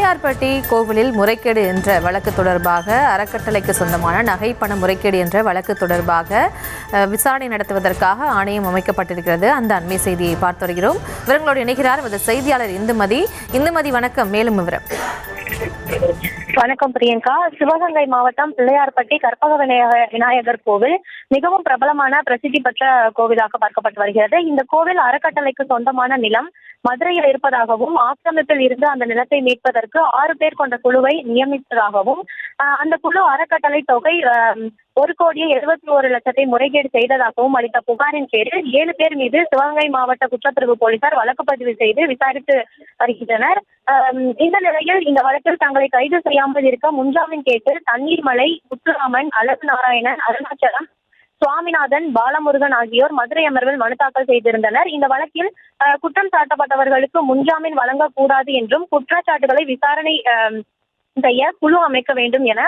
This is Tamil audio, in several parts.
பிள்ளையார்பட்டி கோவிலில் முறைகேடு என்ற வழக்கு தொடர்பாக அறக்கட்டளைக்கு சொந்தமான நகைப்பண முறைகேடு என்ற வழக்கு தொடர்பாக விசாரணை நடத்துவதற்காக ஆணையம் அமைக்கப்பட்டிருக்கிறது. அந்த அண்மை செய்தியை பார்த்து வருகிறோம். இவர்களோடு இணைகிறார் செய்தியாளர் இந்துமதி. வணக்கம். மேலும் விவரம். வணக்கம் பிரியங்கா. சிவகங்கை மாவட்டம் பிள்ளையார்பட்டி கற்பக விநாயகர் கோவில் மிகவும் பிரபலமான பிரசித்தி பெற்ற கோவிலாக பார்க்கப்பட்டு வருகிறது. இந்த கோவில் அறக்கட்டளைக்கு சொந்தமான நிலம் மதுரையில் இருப்பதாகவும் ஆக்கிரமிப்பில் இருந்து அந்த நிலத்தை மீட்பதற்கு 6 பேர் கொண்ட குழுவை நியமித்ததாகவும் அந்த குழு அறக்கட்டளை தொகை 1,71,00,000 முறைகேடு செய்ததாகவும் அளித்த புகாரின் பேரில் 7 பேர் மீது சிவகங்கை மாவட்ட குற்றப்பிரிவு போலீசார் வழக்கு பதிவு செய்து விசாரித்து வருகின்றனர். இந்த நிலையில் இந்த வழக்கில் தங்களை கைது செய்யாமல் இருக்க முன்ஜாமீன் கேட்டு தண்ணீர்மலை, முத்துராமன், அழகு நாராயணன், அருணாச்சலம், சுவாமிநாதன், பாலமுருகன் ஆகியோர் மதுரை அமர்வில் மனு தாக்கல் செய்திருந்தனர். இந்த வழக்கில் குற்றம் சாட்டப்பட்டவர்களுக்கு முன்ஜாமீன் வழங்கக்கூடாது என்றும் குற்றச்சாட்டுகளை விசாரணை செய்ய குழு அமைக்க வேண்டும் என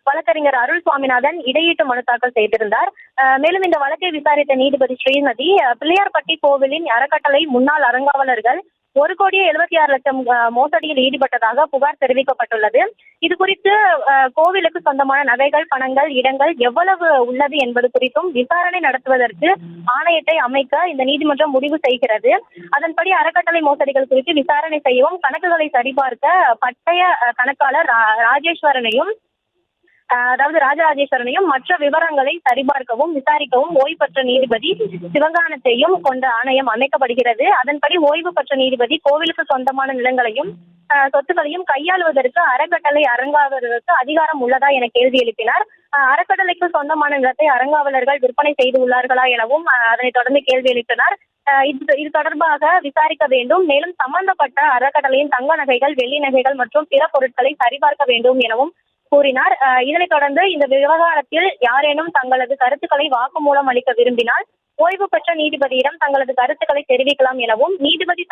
வழக்கறிஞர் அருள் சுவாமிநாதன் இடையீட்டு மனு தாக்கல் செய்திருந்தார். மேலும் இந்த வழக்கை விசாரித்த நீதிபதி ஸ்ரீமதி பிள்ளையார்பட்டி கோவிலின் அறக்கட்டளை முன்னாள் அறங்காவலர்கள் 1,76,00,000 மோசடியில் ஈடுபட்டதாக புகார் தெரிவிக்கப்பட்டுள்ளது. இது குறித்து கோவிலுக்கு சொந்தமான நகைகள், பணங்கள், இடங்கள் எவ்வளவு உள்ளது என்பது குறித்தும் விசாரணை நடத்துவதற்கு ஆணையத்தை அமைக்க இந்த நீதிமன்றம் முடிவு செய்கிறது. அதன்படி அறக்கட்டளை மோசடிகள் குறித்து விசாரணை செய்யவும் கணக்குகளை சரிபார்க்க பட்டய கணக்காளர் ராஜராஜேஸ்வரனையும் மற்ற விவரங்களை சரிபார்க்கவும் விசாரிக்கவும் ஓய்வு பெற்ற நீதிபதி சிவகானத்தையும் கொண்ட ஆணையம் அமைக்கப்படுகிறது. அதன்படி ஓய்வு பெற்ற நீதிபதி கோவிலுக்கு சொந்தமான நிலங்களையும் சொத்துக்களையும் கையாளுவதற்கு அறக்கட்டளை அறங்காவலருக்கு அதிகாரம் உள்ளதா என கேள்வி எழுப்பினார். அறக்கட்டளைக்கு சொந்தமான நிலத்தை அறங்காவலர்கள் விற்பனை செய்து உள்ளார்களா எனவும் அதனைத் தொடர்ந்து கேள்வி எழுப்பினார். இது தொடர்பாக விசாரிக்க வேண்டும். மேலும் சம்பந்தப்பட்ட அறக்கட்டளையின் தங்க நகைகள், வெள்ளி நகைகள் மற்றும் பிற பொருட்களை சரிபார்க்க வேண்டும் எனவும் கூறினார். இதனைத் தொடர்ந்து இந்த விவகாரத்தில் யாரேனும் தங்களது கருத்துக்களை வாக்குமூலம் அளிக்க விரும்பினால் ஓய்வு பெற்ற நீதிபதியிடம் தங்களது கருத்துக்களை தெரிவிக்கலாம் எனவும் நீதிபதி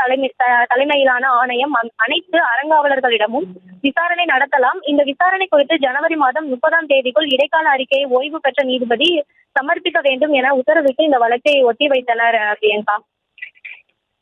தலைமையிலான ஆணையம் அனைத்து அறங்காவலர்களிடமும் விசாரணை நடத்தலாம். இந்த விசாரணை குறித்து ஜனவரி மாதம் 30ஆம் தேதிக்குள் இடைக்கால அறிக்கையை ஓய்வு பெற்ற நீதிபதி சமர்ப்பிக்க வேண்டும் என உத்தரவிட்டு இந்த வழக்கை ஒத்திவைத்தனர். பிரியங்கா.